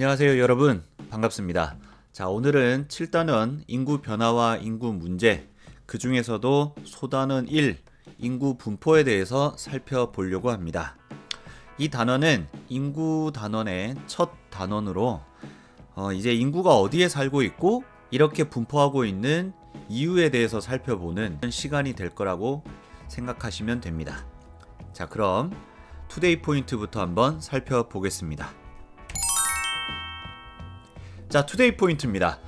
안녕하세요 여러분, 반갑습니다. 자, 오늘은 7단원 인구 변화와 인구 문제, 그 중에서도 소단원 1 인구 분포에 대해서 살펴보려고 합니다. 이 단원은 인구 단원의 첫 단원으로 이제 인구가 어디에 살고 있고 이렇게 분포하고 있는 이유에 대해서 살펴보는 시간이 될 거라고 생각하시면 됩니다. 자, 그럼 투데이 포인트부터 한번 살펴보겠습니다. 자, 투데이 포인트입니다.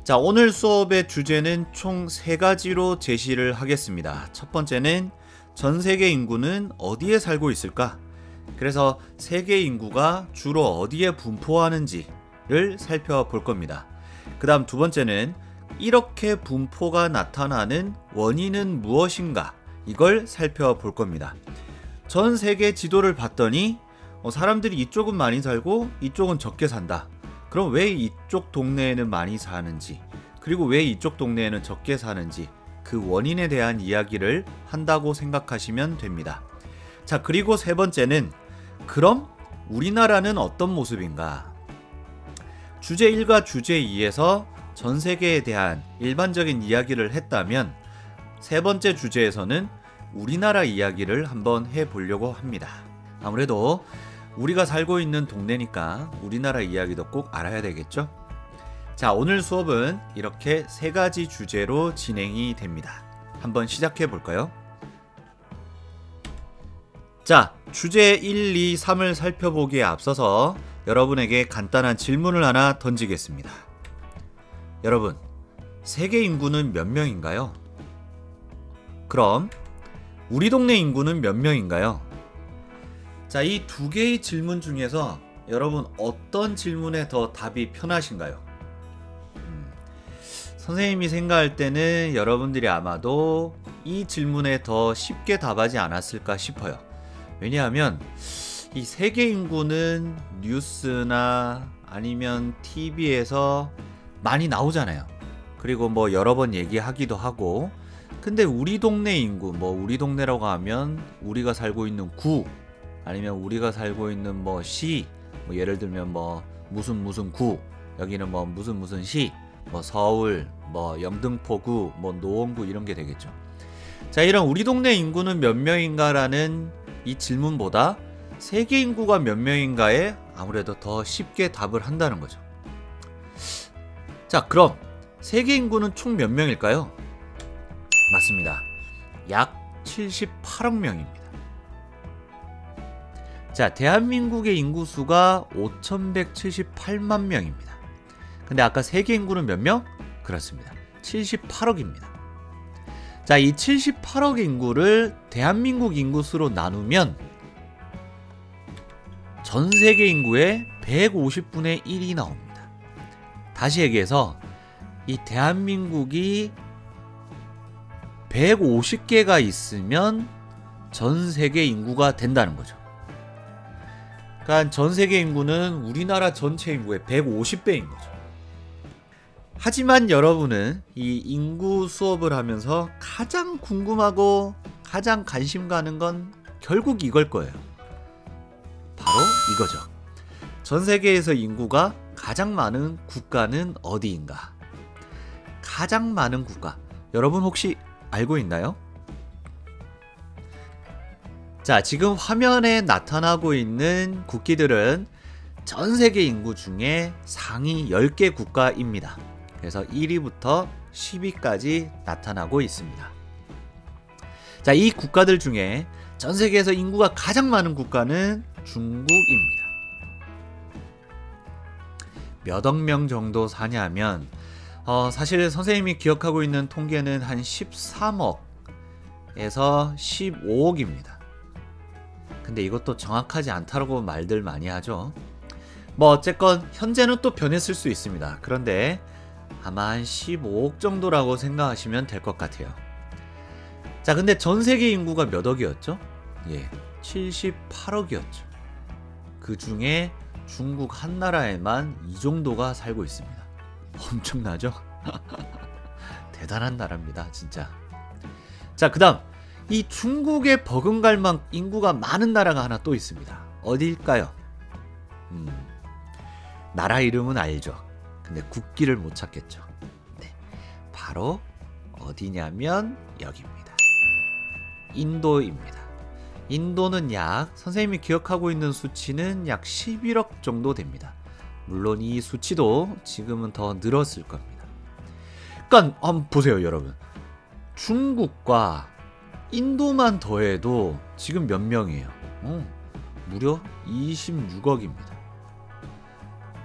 자, 오늘 수업의 주제는 총 3가지로 제시를 하겠습니다. 첫 번째는 전 세계 인구는 어디에 살고 있을까? 그래서 세계 인구가 주로 어디에 분포하는지를 살펴볼 겁니다. 그 다음 두 번째는 이렇게 분포가 나타나는 원인은 무엇인가? 이걸 살펴볼 겁니다. 전 세계 지도를 봤더니 사람들이 이쪽은 많이 살고 이쪽은 적게 산다. 그럼 왜 이쪽 동네에는 많이 사는지, 그리고 왜 이쪽 동네에는 적게 사는지 그 원인에 대한 이야기를 한다고 생각하시면 됩니다. 자, 그리고 세 번째는 그럼 우리나라는 어떤 모습인가? 주제 1과 주제 2에서 전 세계에 대한 일반적인 이야기를 했다면 세 번째 주제에서는 우리나라 이야기를 한번 해보려고 합니다. 아무래도 우리가 살고 있는 동네니까 우리나라 이야기도 꼭 알아야 되겠죠? 자, 오늘 수업은 이렇게 3가지 주제로 진행이 됩니다. 한번 시작해 볼까요? 자, 주제 1, 2, 3을 살펴보기에 앞서서 여러분에게 간단한 질문을 하나 던지겠습니다. 여러분, 세계 인구는 몇 명인가요? 그럼 우리 동네 인구는 몇 명인가요? 자, 이 2개의 질문 중에서 여러분 어떤 질문에 더 답이 편하신가요? 선생님이 생각할 때는 여러분들이 아마도 이 질문에 더 쉽게 답하지 않았을까 싶어요. 왜냐하면 이 세계 인구는 뉴스나 아니면 TV에서 많이 나오잖아요. 그리고 뭐 여러 번 얘기하기도 하고, 근데 우리 동네 인구, 뭐 우리 동네라고 하면 우리가 살고 있는 구, 아니면 우리가 살고 있는 뭐 시, 뭐 예를 들면 뭐 무슨 구, 여기는 뭐 무슨 시, 뭐 서울, 뭐 영등포구, 뭐 노원구 이런 게 되겠죠. 자, 이런 우리 동네 인구는 몇 명인가라는 이 질문보다 세계 인구가 몇 명인가에 아무래도 더 쉽게 답을 한다는 거죠. 자, 그럼 세계 인구는 총 몇 명일까요? 맞습니다. 약 78억 명입니다. 자, 대한민국의 인구수가 5178만 명입니다. 근데 아까 세계 인구는 몇 명? 그렇습니다. 78억입니다. 자, 이 78억 인구를 대한민국 인구수로 나누면 전 세계 인구의 150분의 1이 나옵니다. 다시 얘기해서 이 대한민국이 150개가 있으면 전 세계 인구가 된다는 거죠. 그러니까 전 세계 인구는 우리나라 전체 인구의 150배인 거죠. 하지만 여러분은 이 인구 수업을 하면서 가장 궁금하고 가장 관심 가는 건 결국 이걸 거예요. 바로 이거죠. 전 세계에서 인구가 가장 많은 국가는 어디인가? 가장 많은 국가, 여러분 혹시 알고 있나요? 자, 지금 화면에 나타나고 있는 국기들은 전 세계 인구 중에 상위 10개 국가입니다. 그래서 1위부터 10위까지 나타나고 있습니다. 자, 이 국가들 중에 전 세계에서 인구가 가장 많은 국가는 중국입니다. 몇 억 명 정도 사냐면 사실 선생님이 기억하고 있는 통계는 한 13억에서 15억입니다. 근데 이것도 정확하지 않다고 말들 많이 하죠. 뭐 어쨌건 현재는 또 변했을 수 있습니다. 그런데 아마 한 15억 정도라고 생각하시면 될 것 같아요. 자, 근데 전 세계 인구가 몇 억이었죠? 예, 78억이었죠. 그 중에 중국 한 나라에만 이 정도가 살고 있습니다. 엄청나죠? 대단한 나라입니다, 진짜. 자, 그 다음 이 중국에 버금갈 만큼 인구가 많은 나라가 하나 또 있습니다. 어디일까요? 나라 이름은 알죠. 근데 국기를 못 찾겠죠. 네, 바로 어디냐면 여기입니다. 인도입니다. 인도는 선생님이 기억하고 있는 수치는 약 11억 정도 됩니다. 물론 이 수치도 지금은 더 늘었을 겁니다. 그러니까 한번 보세요, 여러분. 중국과 인도만 더해도 지금 몇 명이에요? 무려 26억입니다.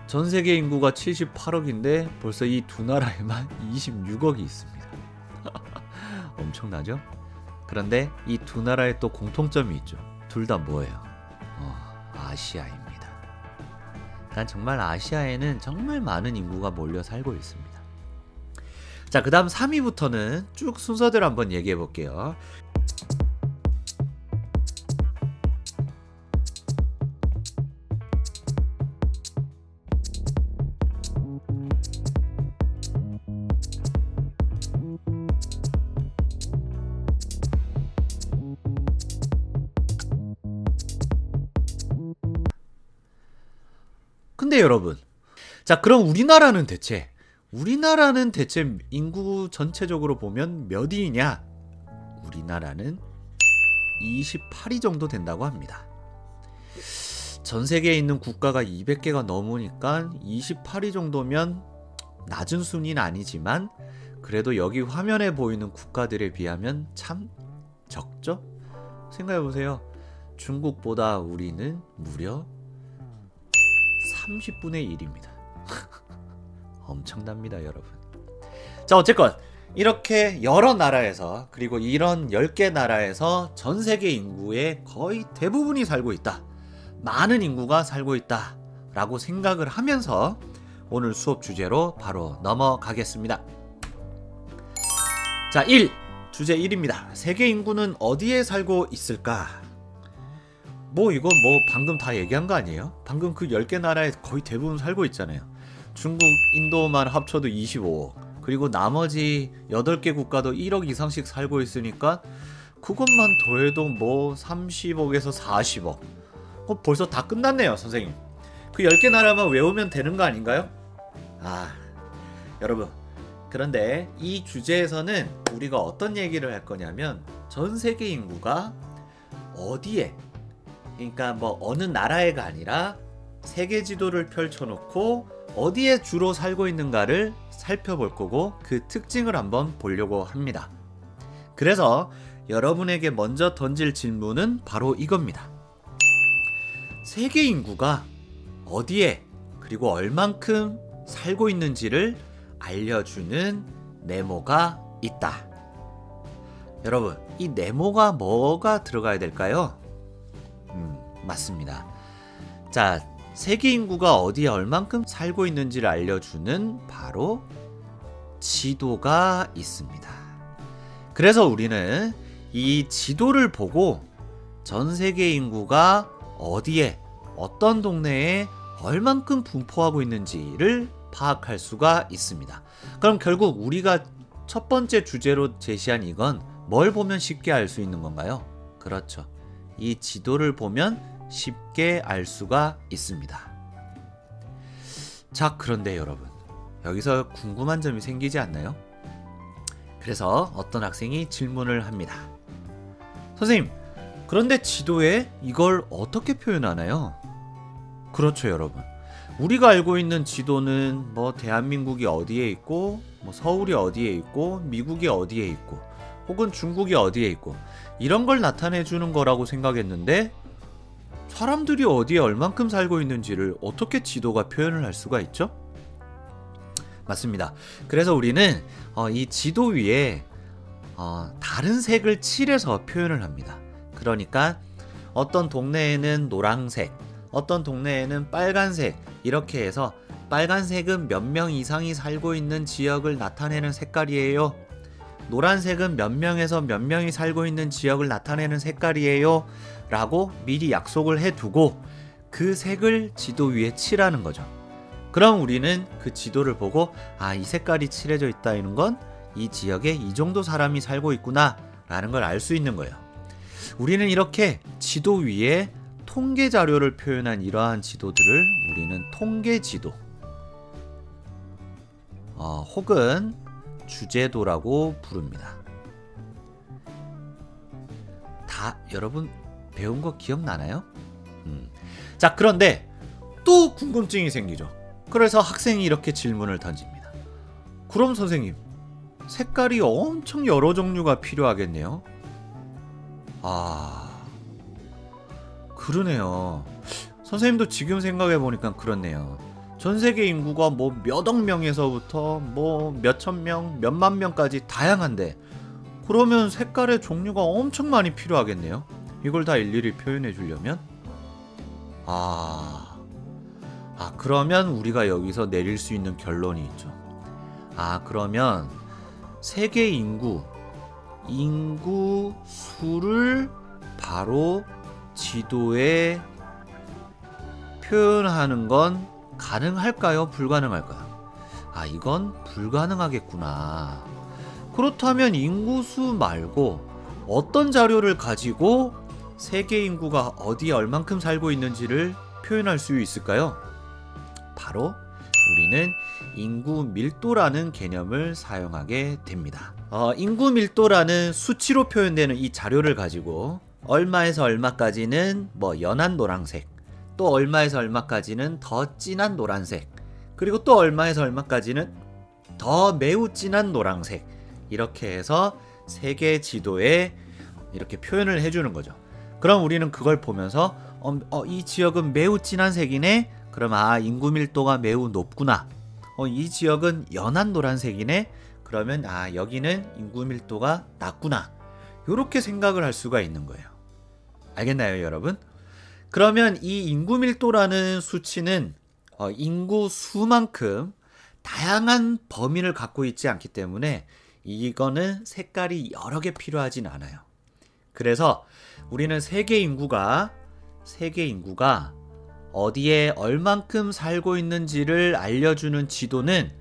전 세계 인구가 78억인데 벌써 이 두 나라에만 26억이 있습니다. 엄청나죠? 그런데 이 두 나라에 또 공통점이 있죠. 둘 다 뭐예요? 아시아입니다. 그러니까 정말 아시아에는 정말 많은 인구가 몰려 살고 있습니다. 자, 그 다음 3위부터는 쭉 순서대로 한번 얘기해 볼게요. 근데 여러분, 자, 그럼 우리나라는 대체 인구 전체적으로 보면 몇 위냐? 우리나라는 28위 정도 된다고 합니다. 전 세계에 있는 국가가 200개가 넘으니까 28위 정도면 낮은 순위는 아니지만 그래도 여기 화면에 보이는 국가들에 비하면 참 적죠? 생각해보세요. 중국보다 우리는 무려 30분의 1입니다. 엄청납니다, 여러분. 자, 어쨌건 이렇게 여러 나라에서, 그리고 이런 10개 나라에서 전 세계 인구의 거의 대부분이 살고 있다, 많은 인구가 살고 있다 라고 생각을 하면서 오늘 수업 주제로 바로 넘어가겠습니다. 자, 주제 1입니다. 세계 인구는 어디에 살고 있을까? 이건 방금 다 얘기한 거 아니에요? 방금 그 10개 나라에 거의 대부분 살고 있잖아요. 중국, 인도만 합쳐도 25억, 그리고 나머지 8개 국가도 1억 이상씩 살고 있으니까 그것만 더해도 30억에서 40억. 벌써 다 끝났네요, 선생님. 그 10개 나라만 외우면 되는 거 아닌가요? 여러분, 그런데 이 주제에서는 우리가 어떤 얘기를 할 거냐면 전 세계 인구가 어디에, 그러니까 어느 나라에가 아니라 세계 지도를 펼쳐놓고 어디에 주로 살고 있는가를 살펴볼 거고 그 특징을 한번 보려고 합니다. 그래서 여러분에게 먼저 던질 질문은 바로 이겁니다. 세계 인구가 어디에 그리고 얼만큼 살고 있는지를 알려주는 네모가 있다. 여러분, 이 네모가 뭐가 들어가야 될까요? 맞습니다. 자, 세계 인구가 어디에 얼만큼 살고 있는지를 알려주는 바로 지도가 있습니다. 그래서 우리는 이 지도를 보고 전 세계 인구가 어디에, 어떤 동네에 얼만큼 분포하고 있는지를 파악할 수가 있습니다. 그럼 결국 우리가 첫 번째 주제로 제시한 이건 뭘 보면 쉽게 알 수 있는 건가요? 그렇죠. 이 지도를 보면 쉽게 알 수가 있습니다. 자, 그런데 여러분, 여기서 궁금한 점이 생기지 않나요? 그래서 어떤 학생이 질문을 합니다. 선생님, 그런데 지도에 이걸 어떻게 표현하나요? 그렇죠, 여러분. 우리가 알고 있는 지도는 대한민국이 어디에 있고, 서울이 어디에 있고, 미국이 어디에 있고, 혹은 중국이 어디에 있고, 이런 걸 나타내 주는 거라고 생각했는데 사람들이 어디에 얼만큼 살고 있는지를 어떻게 지도가 표현을 할 수가 있죠? 맞습니다. 그래서 우리는 이 지도 위에 다른 색을 칠해서 표현을 합니다. 그러니까 어떤 동네에는 노란색, 어떤 동네에는 빨간색, 이렇게 해서 빨간색은 몇 명 이상이 살고 있는 지역을 나타내는 색깔이에요. 노란색은 몇 명에서 몇 명이 살고 있는 지역을 나타내는 색깔이에요 라고 미리 약속을 해두고 그 색을 지도 위에 칠하는 거죠. 그럼 우리는 그 지도를 보고 이 색깔이 칠해져 있다는 건 이 지역에 이 정도 사람이 살고 있구나 라는 걸 알 수 있는 거예요. 우리는 이렇게 지도 위에 통계 자료를 표현한 이러한 지도들을 우리는 통계지도 혹은 주제도라고 부릅니다. 다 여러분 배운 거 기억나나요? 자, 그런데 또 궁금증이 생기죠. 그래서 학생이 이렇게 질문을 던집니다. 그럼 선생님, 색깔이 엄청 여러 종류가 필요하겠네요? 그러네요. 선생님도 지금 생각해보니까 그렇네요. 전세계 인구가 뭐 몇억 명에서부터 뭐 몇천 명, 몇만 명까지 다양한데, 그러면 색깔의 종류가 엄청 많이 필요하겠네요. 이걸 다 일일이 표현해 주려면? 그러면 우리가 여기서 내릴 수 있는 결론이 있죠. 그러면 세계 인구 수를 바로 지도에 표현하는 건 가능할까요? 불가능할까요? 이건 불가능하겠구나. 그렇다면 인구수 말고 어떤 자료를 가지고 세계 인구가 어디에 얼만큼 살고 있는지를 표현할 수 있을까요? 바로 우리는 인구 밀도라는 개념을 사용하게 됩니다. 인구 밀도라는 수치로 표현되는 이 자료를 가지고 얼마에서 얼마까지는 뭐 연한 노란색, 또 얼마에서 얼마까지는 더 진한 노란색, 그리고 또 얼마에서 얼마까지는 더 매우 진한 노란색, 이렇게 해서 세계 지도에 이렇게 표현을 해주는 거죠. 그럼 우리는 그걸 보면서 이 지역은 매우 진한 색이네? 그럼 인구 밀도가 매우 높구나. 이 지역은 연한 노란색이네? 그러면 여기는 인구 밀도가 낮구나. 이렇게 생각을 할 수가 있는 거예요. 알겠나요, 여러분? 그러면 이 인구 밀도라는 수치는 인구 수만큼 다양한 범위를 갖고 있지 않기 때문에 이거는 색깔이 여러 개 필요하진 않아요. 그래서 우리는 세계 인구가 어디에 얼만큼 살고 있는지를 알려주는 지도는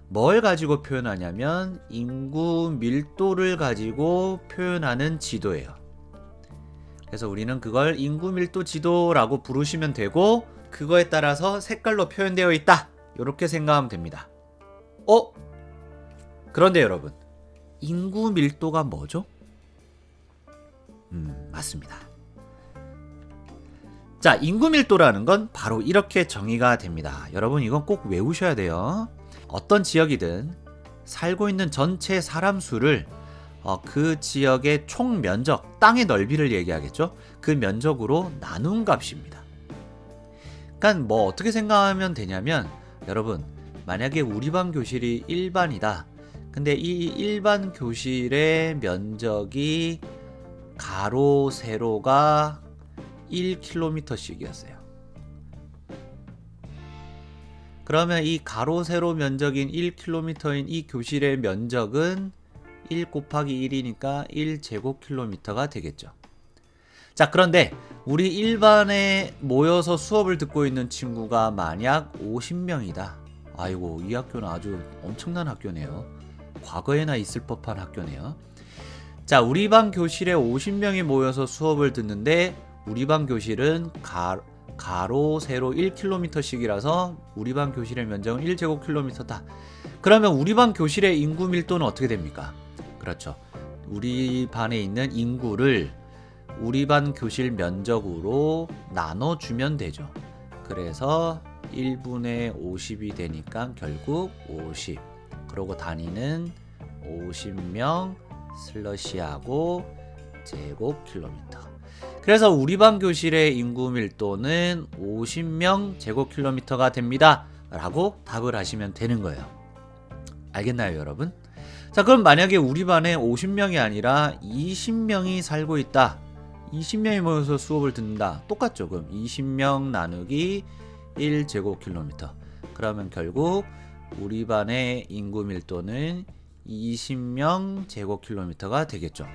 뭘 가지고 표현하냐면 인구 밀도를 가지고 표현하는 지도예요. 그래서 우리는 그걸 인구 밀도 지도라고 부르시면 되고, 그거에 따라서 색깔로 표현되어 있다, 이렇게 생각하면 됩니다. 그런데 여러분, 인구 밀도가 뭐죠? 맞습니다. 자, 인구 밀도라는 건 바로 이렇게 정의가 됩니다. 여러분, 이건 꼭 외우셔야 돼요. 어떤 지역이든 살고 있는 전체 사람 수를 그 지역의 총 면적, 땅의 넓이를 얘기하겠죠? 그 면적으로 나눈 값입니다. 그러니까 뭐 어떻게 생각하면 되냐면, 여러분, 만약에 우리 반 교실이 일반이다. 근데 이 일반 교실의 면적이 가로 세로가 1km씩이었어요. 그러면 이 가로 세로 면적인 1km인 이 교실의 면적은 1 곱하기 1이니까 1제곱킬로미터가 되겠죠. 자, 그런데 우리 일반에 모여서 수업을 듣고 있는 친구가 만약 50명이다. 아이고, 이 학교는 아주 엄청난 학교네요. 과거에나 있을 법한 학교네요. 자, 우리 반 교실에 50명이 모여서 수업을 듣는데 우리 반 교실은 가로 세로 1km씩이라서 우리 반 교실의 면적은 1제곱킬로미터다. 그러면 우리 반 교실의 인구 밀도는 어떻게 됩니까? 그렇죠. 우리 반에 있는 인구를 우리 반 교실 면적으로 나눠주면 되죠. 그래서 1분의 50이 되니까 결국 50. 그러고 단위는 50명 슬러시하고 제곱킬로미터. 그래서 우리 반 교실의 인구 밀도는 50명 제곱킬로미터가 됩니다. 라고 답을 하시면 되는 거예요. 알겠나요, 여러분? 자, 그럼 만약에 우리 반에 50명이 아니라 20명이 살고 있다. 20명이 모여서 수업을 듣는다. 똑같죠. 그럼 20명 나누기 1제곱킬로미터. 그러면 결국 우리 반의 인구 밀도는 20명 제곱킬로미터가 되겠죠.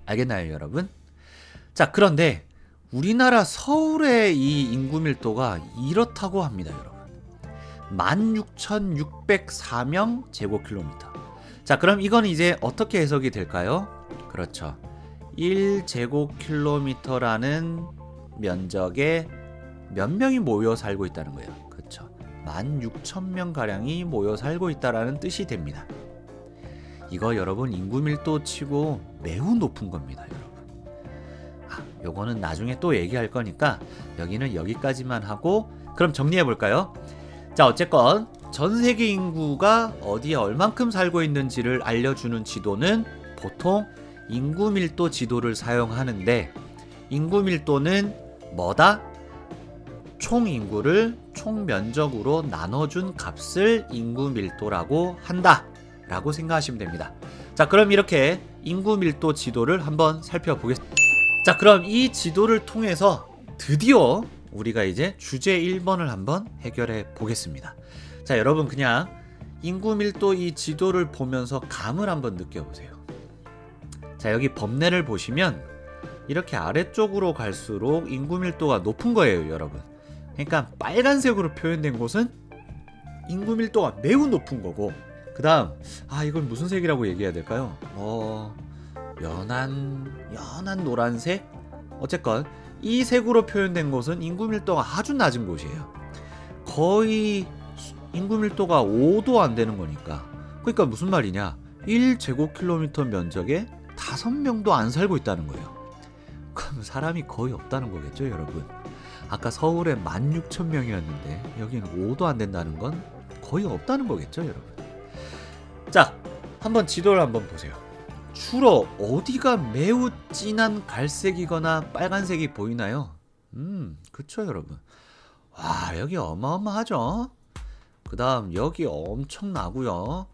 알겠나요, 여러분? 자, 그런데 우리나라 서울의 이 인구 밀도가 이렇다고 합니다, 여러분. 16,604명 제곱킬로미터. 자, 그럼 이건 이제 어떻게 해석이 될까요? 그렇죠. 1제곱킬로미터라는 면적에 몇 명이 모여 살고 있다는 거예요. 그렇죠. 16,000명 가량이 모여 살고 있다라는 뜻이 됩니다. 이거 여러분 인구 밀도 치고 매우 높은 겁니다, 여러분. 요거는 나중에 또 얘기할 거니까 여기는 여기까지만 하고 그럼 정리해 볼까요? 자, 어쨌건 전 세계 인구가 어디에 얼만큼 살고 있는지를 알려주는 지도는 보통 인구 밀도 지도를 사용하는데, 인구 밀도는 뭐다? 총 인구를 총 면적으로 나눠준 값을 인구 밀도라고 한다 라고 생각하시면 됩니다. 자, 그럼 이렇게 인구 밀도 지도를 한번 살펴보겠습니다. 자, 그럼 이 지도를 통해서 드디어 우리가 이제 주제 1번을 한번 해결해 보겠습니다. 자, 여러분 그냥 인구 밀도 이 지도를 보면서 감을 한번 느껴보세요. 자, 여기 범례를 보시면 이렇게 아래쪽으로 갈수록 인구 밀도가 높은 거예요, 여러분. 그러니까 빨간색으로 표현된 곳은 인구 밀도가 매우 높은 거고, 그 다음 이걸 무슨 색이라고 얘기해야 될까요? 연한 노란색? 어쨌건 이 색으로 표현된 곳은 인구 밀도가 아주 낮은 곳이에요. 거의 인구 밀도가 5도 안 되는 거니까. 그러니까 무슨 말이냐, 1제곱킬로미터 면적에 5명도 안 살고 있다는 거예요. 그럼 사람이 거의 없다는 거겠죠, 여러분. 아까 서울에 16,000명이었는데 여기는 5도 안 된다는 건 거의 없다는 거겠죠, 여러분. 자, 한번 지도를 한번 보세요. 주로 어디가 매우 진한 갈색이거나 빨간색이 보이나요? 그쵸, 여러분. 와, 여기 어마어마하죠? 그 다음 여기 엄청나고요.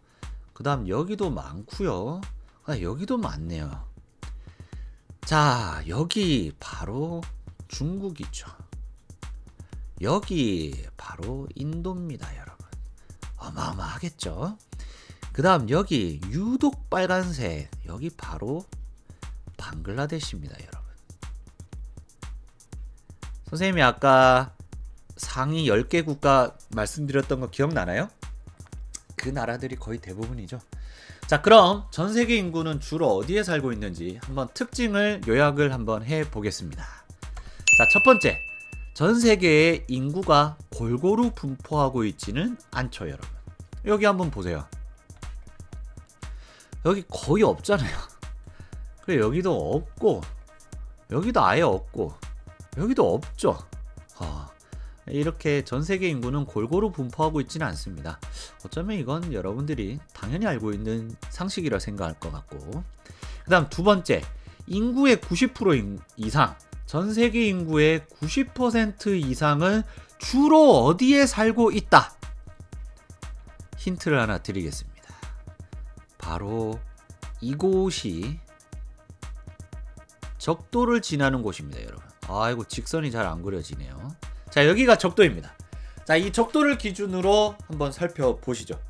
그 다음 여기도 많고요. 여기도 많네요. 자, 여기 바로 중국이죠. 여기 바로 인도입니다, 여러분. 어마어마하겠죠? 그 다음 여기 유독 빨간색, 여기 바로 방글라데시입니다, 여러분. 선생님이 아까 상위 10개 국가 말씀드렸던 거 기억나나요? 그 나라들이 거의 대부분이죠. 자, 그럼 전 세계 인구는 주로 어디에 살고 있는지 한번 특징을 요약을 한번 해보겠습니다. 자, 첫 번째, 전 세계의 인구가 골고루 분포하고 있지는 않죠, 여러분. 여기 한번 보세요. 여기 거의 없잖아요. 그래, 여기도 없고, 여기도 아예 없고, 여기도 없죠. 이렇게 전 세계 인구는 골고루 분포하고 있지는 않습니다. 어쩌면 이건 여러분들이 당연히 알고 있는 상식이라 생각할 것 같고, 그 다음 두 번째, 인구의 90% 이상, 전 세계 인구의 90% 이상은 주로 어디에 살고 있다? 힌트를 하나 드리겠습니다. 바로 이곳이 적도를 지나는 곳입니다, 여러분. 아이고, 직선이 잘 안 그려지네요. 자, 여기가 적도입니다. 자, 이 적도를 기준으로 한번 살펴보시죠.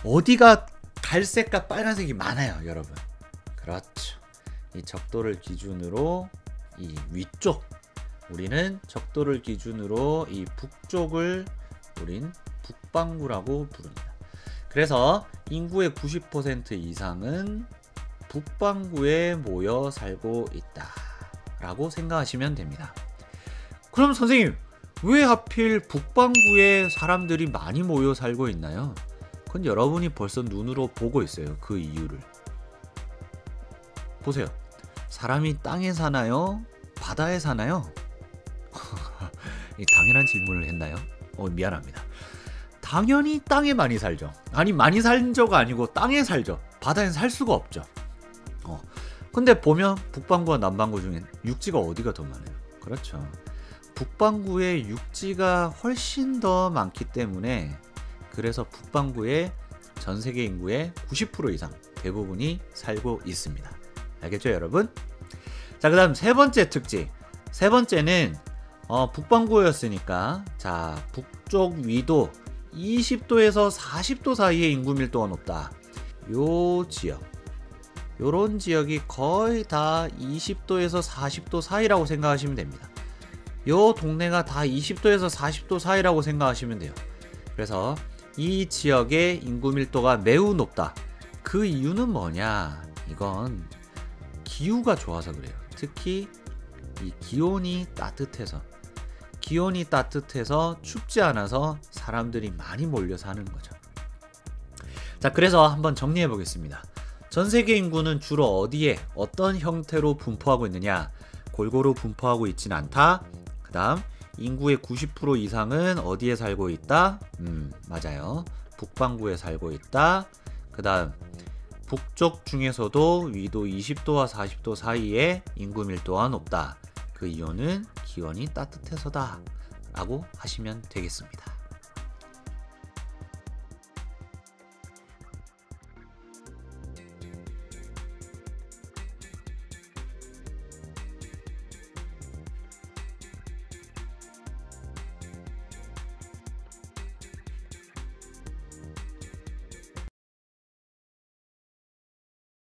어디가 갈색과 빨간색이 많아요, 여러분. 그렇죠. 이 적도를 기준으로 이 위쪽, 우리는 적도를 기준으로 이 북쪽을 우린 북반구라고 부릅니다. 그래서 인구의 90% 이상은 북반구에 모여 살고 있다 라고 생각하시면 됩니다. 그럼 선생님, 왜 하필 북반구에 사람들이 많이 모여 살고 있나요? 그건 여러분이 벌써 눈으로 보고 있어요. 그 이유를 보세요. 사람이 땅에 사나요? 바다에 사나요? 당연한 질문을 했나요? 미안합니다. 당연히 땅에 많이 살죠. 아니, 많이 살죠가 아니고 땅에 살죠. 바다엔 살 수가 없죠. 근데 보면 북반구와 남반구 중엔 육지가 어디가 더 많아요? 그렇죠. 북반구에 육지가 훨씬 더 많기 때문에, 그래서 북반구에 전 세계 인구의 90% 이상 대부분이 살고 있습니다. 알겠죠, 여러분? 자, 그 다음 세 번째 특징. 세 번째는 북반구였으니까, 자, 북쪽 위도 20도에서 40도 사이의 인구 밀도가 높다. 요 지역, 요런 지역이 거의 다 20도에서 40도 사이라고 생각하시면 됩니다. 요 동네가 다 20도에서 40도 사이라고 생각하시면 돼요. 그래서 이 지역의 인구 밀도가 매우 높다. 그 이유는 뭐냐? 이건 기후가 좋아서 그래요. 특히 이 기온이 따뜻해서 춥지 않아서 사람들이 많이 몰려 사는 거죠. 자, 그래서 한번 정리해 보겠습니다. 전 세계 인구는 주로 어디에 어떤 형태로 분포하고 있느냐? 골고루 분포하고 있진 않다. 그 다음 인구의 90% 이상은 어디에 살고 있다? 맞아요. 북반구에 살고 있다. 그 다음 북쪽 중에서도 위도 20도와 40도 사이에 인구 밀도가 높다. 그 이유는 기온이 따뜻해서다 라고 하시면 되겠습니다.